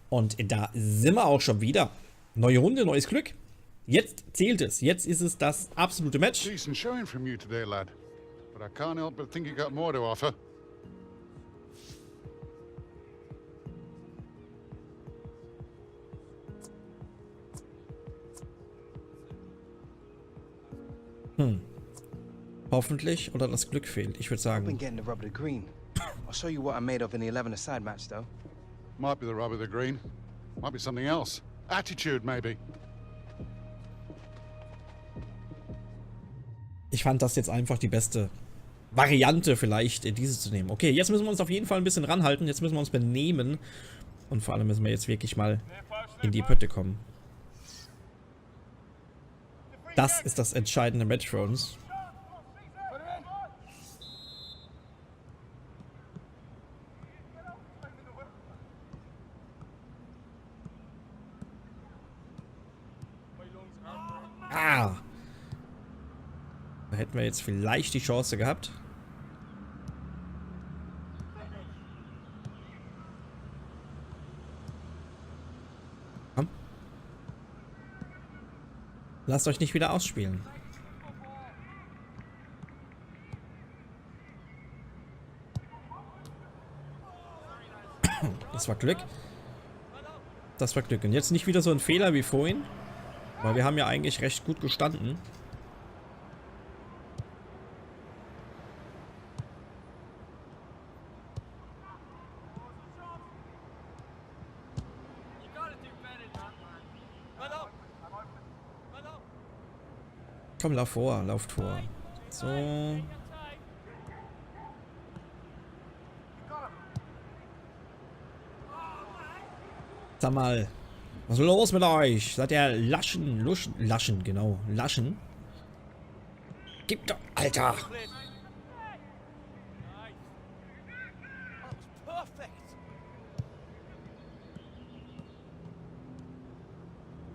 Und da sind wir auch schon wieder. Neue Runde, neues Glück. Jetzt zählt es. Jetzt ist es das absolute Match. Decent showing from you today, lad. But I can't help but think you got more to offer. Hoffentlich oder das Glück fehlt. Ich würde I've been sagen. getting the rub of the green. I'll show you what I'm made of in the 11-a-side match, though. Might be the rub of the green. Might be something else. Attitude, maybe. Ich fand das jetzt einfach die beste Variante vielleicht, diese zu nehmen. Okay, jetzt müssen wir uns auf jeden Fall ein bisschen ranhalten. Jetzt müssen wir uns benehmen. Und vor allem müssen wir jetzt wirklich mal in die Pötte kommen. Das ist das entscheidende Match für uns. Ah! Da hätten wir jetzt vielleicht die Chance gehabt. Komm. Lasst euch nicht wieder ausspielen. Das war Glück. Das war Glück. Und jetzt nicht wieder so ein Fehler wie vorhin. Weil wir haben ja eigentlich recht gut gestanden. Komm, lauf vor, lauft vor. So. Sag mal, was ist los mit euch? Seid ihr Laschen, genau, Laschen? Gib doch, Alter!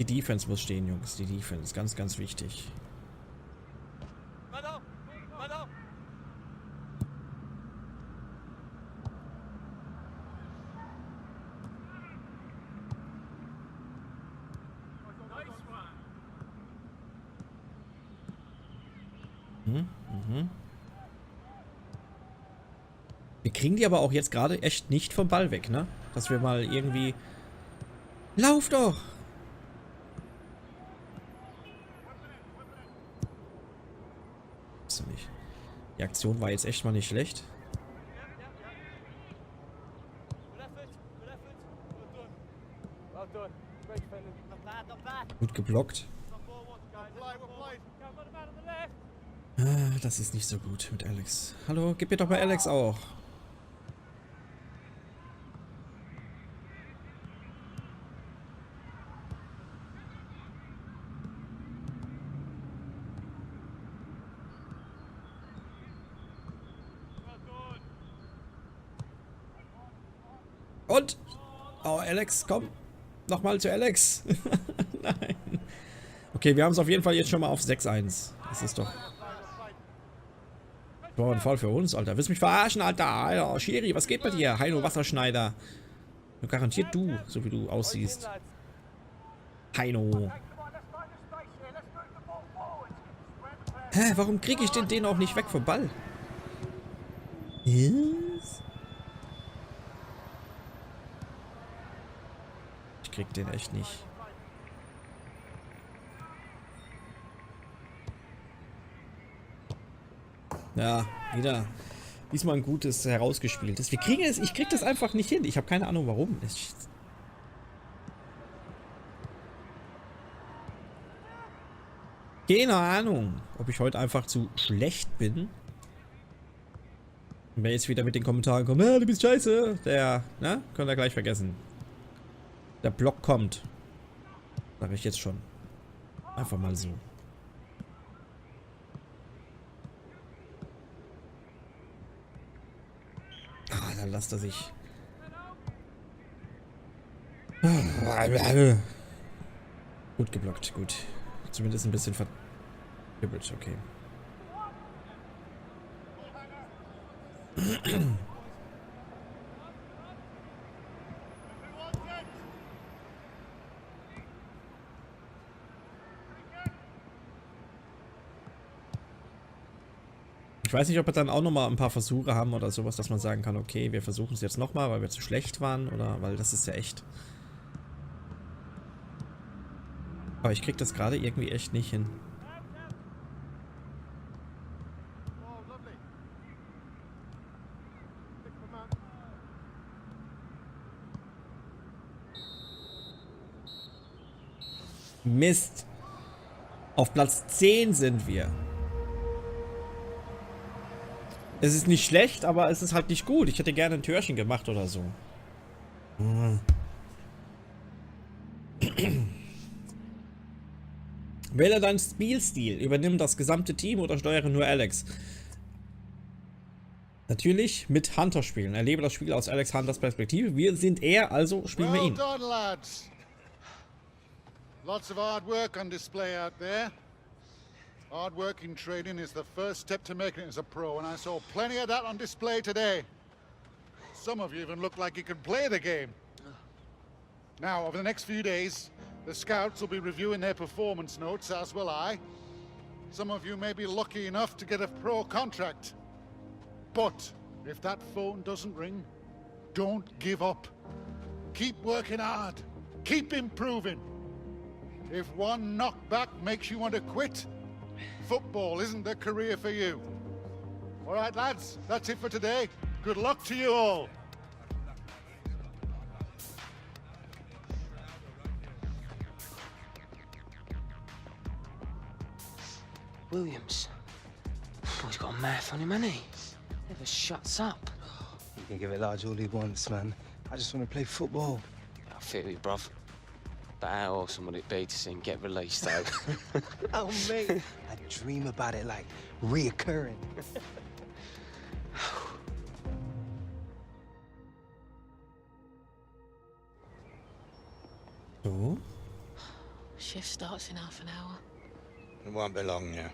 Die Defense muss stehen, Jungs, die Defense, ganz, ganz wichtig. Wir kriegen die aber auch jetzt gerade echt nicht vom Ball weg, ne? Dass wir mal irgendwie... Lauf doch! Ist doch nicht. Die Aktion war jetzt echt mal nicht schlecht. Gut geblockt. Ah, das ist nicht so gut mit Alex. Hallo, gib mir doch mal Alex auch. Und? Oh, Alex, komm. Nochmal zu Alex. Nein. Okay, wir haben es auf jeden Fall jetzt schon mal auf 6-1. Das ist doch... Boah, ein Fall für uns, Alter. Willst du mich verarschen, Alter? Alter, Serie, was geht bei dir? Heino Wasserschneider. Garantiert du, so wie du aussiehst. Heino. Hä, warum kriege ich den auch nicht weg vom Ball? Yes. Ich krieg den echt nicht. Ja, wieder. Diesmal ein gutes herausgespieltes. Wir kriegen es, ich krieg das einfach nicht hin. Ich habe keine Ahnung warum. Keine Ahnung, ob ich heute einfach zu schlecht bin. Und wer jetzt wieder mit den Kommentaren kommt, du bist scheiße, der, ne, könnt ihr gleich vergessen. Der Block kommt. Sag ich jetzt schon. Einfach mal so. Ah, dann lasst er sich. Gut geblockt, gut. Zumindest ein bisschen verdibbelt, okay. Ich weiß nicht, ob wir dann auch nochmal ein paar Versuche haben oder sowas, dass man sagen kann, okay, wir versuchen es jetzt nochmal, weil wir zu schlecht waren oder weil das ist ja echt. Aber ich krieg das gerade irgendwie echt nicht hin. Mist. Auf Platz 10 sind wir. Es ist nicht schlecht, aber es ist halt nicht gut. Ich hätte gerne ein Türchen gemacht oder so. Wähle deinen Spielstil. Übernimm das gesamte Team oder steuere nur Alex. Natürlich mit Hunter spielen. Erlebe das Spiel aus Alex Hunters Perspektive. Wir sind er, also spielen wir ihn. Well done, lads. Lots of hard work on display out there. Hard work in trading is the first step to making it as a pro, and I saw plenty of that on display today. Some of you even look like you can play the game. Now, over the next few days, the scouts will be reviewing their performance notes, as will I. Some of you may be lucky enough to get a pro contract. But if that phone doesn't ring, don't give up. Keep working hard. Keep improving. If one knockback makes you want to quit, football isn't the career for you. All right, lads, that's it for today. Good luck to you all. Williams. Oh, he's got a mouth on him, hasn't he? Never shuts up. You can give it large all he wants, man. I just want to play football. I feel you, bruv. But how awesome would it be to see him get released, though? Oh, mate. I dream about it like reoccurring. So. Shift starts in half an hour. It won't be long now.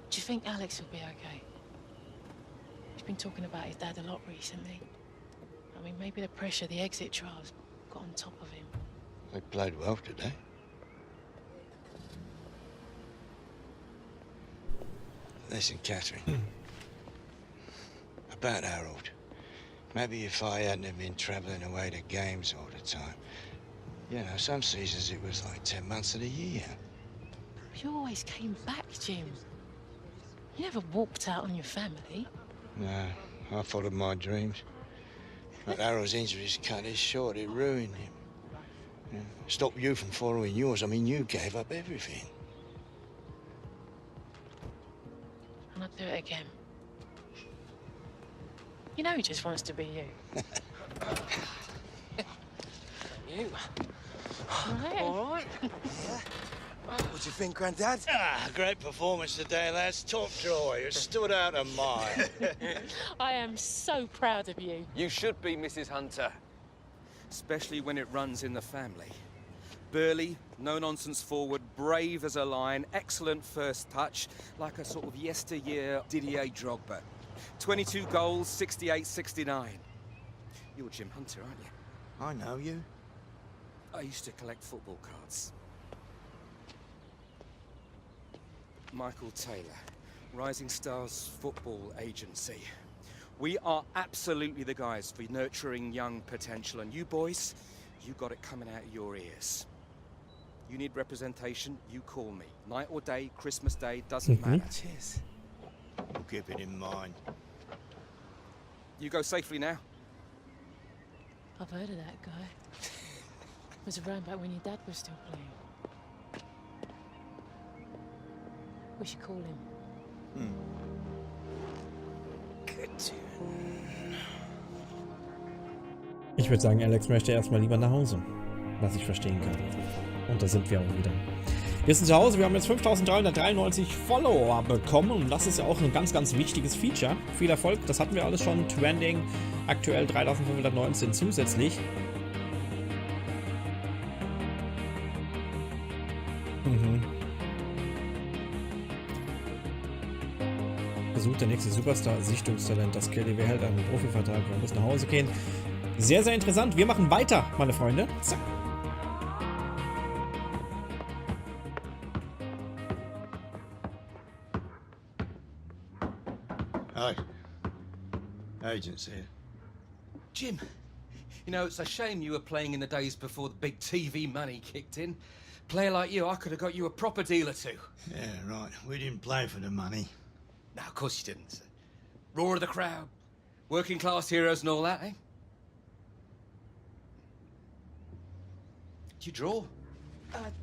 Do you think Alex will be okay? He's been talking about his dad a lot recently. I mean, maybe the pressure the exit trials got on top of him. They played well today. Listen, Catherine. About Harold. Maybe if I hadn't been travelling away to games all the time. You know, some seasons it was like 10 months of the year. You always came back, Jim. You never walked out on your family. No, I followed my dreams. But Harold's injuries cut it short, it ruined him. Yeah. Stopped you from following yours. I mean, you gave up everything. And I'd do it again. You know he just wants to be you. You? Right? All right. Yeah. What do you think, Granddad? Ah, great performance today, lads. Top drawer. You stood out a mile. I am so proud of you. You should be, Mrs. Hunter. Especially when it runs in the family. Burly, no-nonsense forward, brave as a lion, excellent first touch, like a sort of yesteryear Didier Drogba. 22 goals, 68-69. You're Jim Hunter, aren't you? I know you. I used to collect football cards. Michael Taylor, Rising Stars Football Agency. We are absolutely the guys for nurturing young potential, and you boys, you got it coming out of your ears. You need representation, you call me. Night or day, Christmas Day, doesn't matter. Cheers. We'll keep it in mind. You go safely now. I've heard of that guy. Was around back when your dad was still playing. We should call him. Good tune. Ich würde sagen, Alex möchte erstmal lieber nach Hause. Was ich verstehen kann. Und da sind wir auch wieder. Wir sind zu Hause, wir haben jetzt 5393 Follower bekommen und das ist ja auch ein ganz, ganz wichtiges Feature. Viel Erfolg, das hatten wir alles schon. Trending, aktuell 3519 zusätzlich. Besucht der nächste Superstar, Sichtungstalent, das Kelly behält einen Profivertrag, wir müssen nach Hause gehen. Sehr, sehr interessant. Wir machen weiter, meine Freunde. Zack. Alex. Agents here. Jim, you know, it's a shame you were playing in the days before the big TV money kicked in. Player like you, I could have got you a proper deal or two. Yeah, right. We didn't play for the money. No, of course you didn't. Roar of the crowd, working class heroes and all that, eh? Do you draw?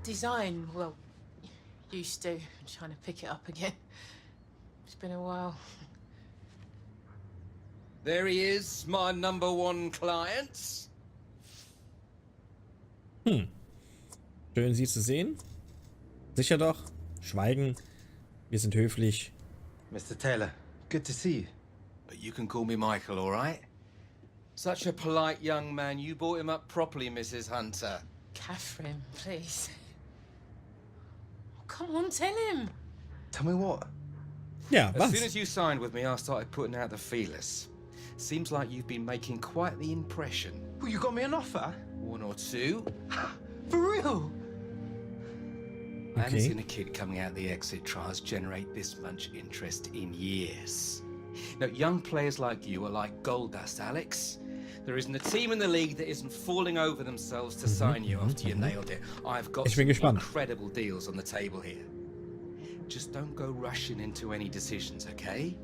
Design, well, used to. I'm trying to pick it up again. It's been a while. There he is, my #1 client. Schön, Sie zu sehen. Sicher doch. Schweigen. Wir sind höflich. Mr. Taylor, good to see you. But you can call me Michael, all right? Such a polite young man. You brought him up properly, Mrs. Hunter. Catherine, please. Oh, come on, tell him. Tell me what? Ja, As was? soon as you signed with me, I started putting out the feelers. Seems like you've been making quite the impression. Well, you got me an offer? 1 or 2. For real? I haven't Okay. seen a kid coming out the exit trials generate this much interest in years. Now, young players like you are like gold dust, Alex. There isn't a team in the league that isn't falling over themselves to sign you after you nailed it. I've got Ich bin some gespannt. incredible deals on the table here. Just don't go rushing into any decisions, okay?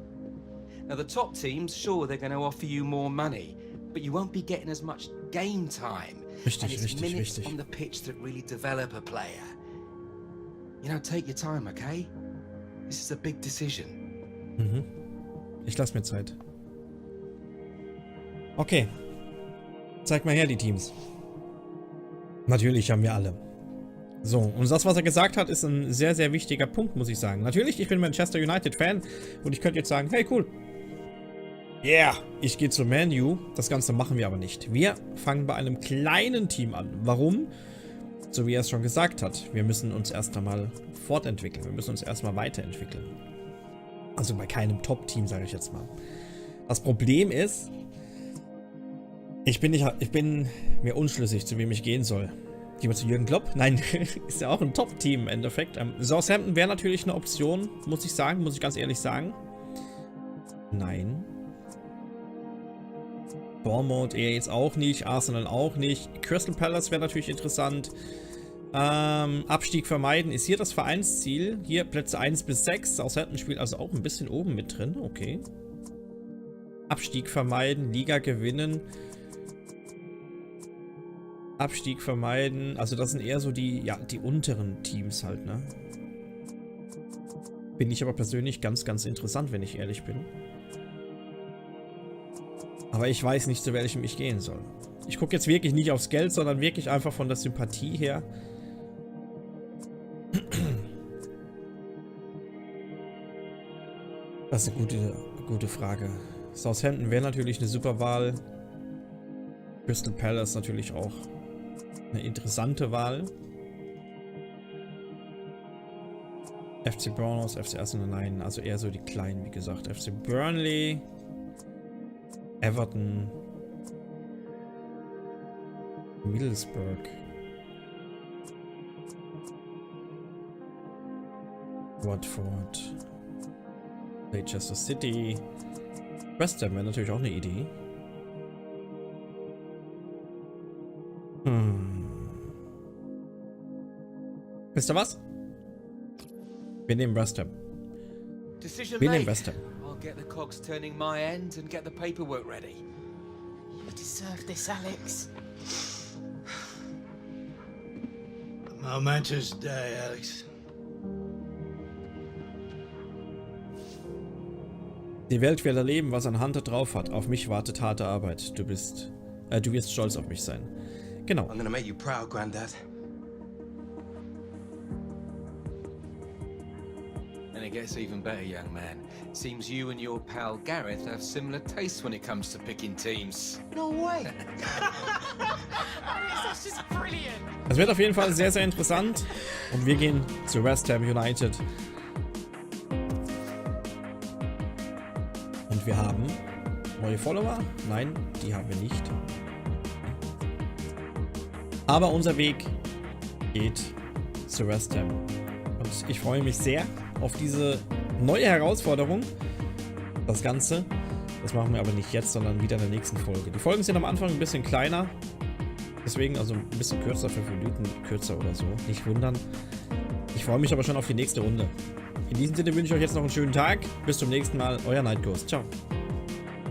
Now, the top teams, sure, they're going to offer you more money, but you won't be getting as much game time. Richtig, and it's richtig, minutes richtig. on the pitch that really develop a player. You know, take your time, okay? This is a big decision. Ich lasse mir Zeit. Okay. Zeig mal her, die Teams. Natürlich haben wir alle. So, und das, was er gesagt hat, ist ein sehr, sehr wichtiger Punkt, muss ich sagen. Natürlich, ich bin Manchester United-Fan und ich könnte jetzt sagen, hey, cool. Yeah, ich gehe zu Man U. Das Ganze machen wir aber nicht. Wir fangen bei einem kleinen Team an. Warum? So wie er es schon gesagt hat. Wir müssen uns erst einmal fortentwickeln. Wir müssen uns erstmal weiterentwickeln. Also bei keinem Top-Team, sage ich jetzt mal. Das Problem ist, ich bin mir unschlüssig, zu wem ich gehen soll. Gehen wir zu Jürgen Klopp? Nein, ist ja auch ein Top-Team im Endeffekt. Southampton wäre natürlich eine Option, muss ich sagen, muss ich ganz ehrlich sagen. Nein. Bournemouth eher jetzt auch nicht, Arsenal auch nicht. Crystal Palace wäre natürlich interessant. Abstieg vermeiden ist hier das Vereinsziel. Hier Plätze 1 bis 6. Southampton spielt also auch ein bisschen oben mit drin. Okay. Abstieg vermeiden, Liga gewinnen. Abstieg vermeiden. Also das sind eher so die, ja, die unteren Teams halt, ne? Finde ich aber persönlich ganz, ganz interessant, wenn ich ehrlich bin. Aber ich weiß nicht, zu welchem ich gehen soll. Ich gucke jetzt wirklich nicht aufs Geld, sondern wirklich einfach von der Sympathie her. Das ist eine gute Frage. Southampton wäre natürlich eine super Wahl. Crystal Palace natürlich auch eine interessante Wahl. FC Bournemouth, FC Arsenal, nein, also eher so die kleinen, wie gesagt. FC Burnley, Everton, Middlesbrough, Watford, Manchester City, West Ham wäre natürlich auch eine Idee. Wisst ihr was? Wir nehmen West Ham. Decision Wir nehmen made. West Ham. I'll get the cogs turning my end and get the paperwork ready. You deserve this, Alex. Momentous day, Alex. Die Welt wird erleben, was ein Hunter drauf hat. Auf mich wartet harte Arbeit. Du wirst stolz auf mich sein. Genau. I'm gonna make you proud, Grandad. And it gets even better, young man. Seems you and your pal Gareth have similar tastes when it comes to picking teams. No way. Alex, that's just brilliant. Es wird auf jeden Fall sehr, sehr interessant. Und wir gehen zu West Ham United. Und wir haben neue Follower. Nein, die haben wir nicht. Aber unser Weg geht zu West Ham. Und ich freue mich sehr auf diese neue Herausforderung. das Ganze. Das machen wir aber nicht jetzt, sondern wieder in der nächsten Folge. Die Folgen sind am Anfang ein bisschen kleiner. Deswegen also ein bisschen kürzer, 5 Minuten kürzer oder so. Nicht wundern. Ich freue mich aber schon auf die nächste Runde. In diesem Sinne wünsche ich euch jetzt noch einen schönen Tag. Bis zum nächsten Mal. Euer NightGhost. Ciao.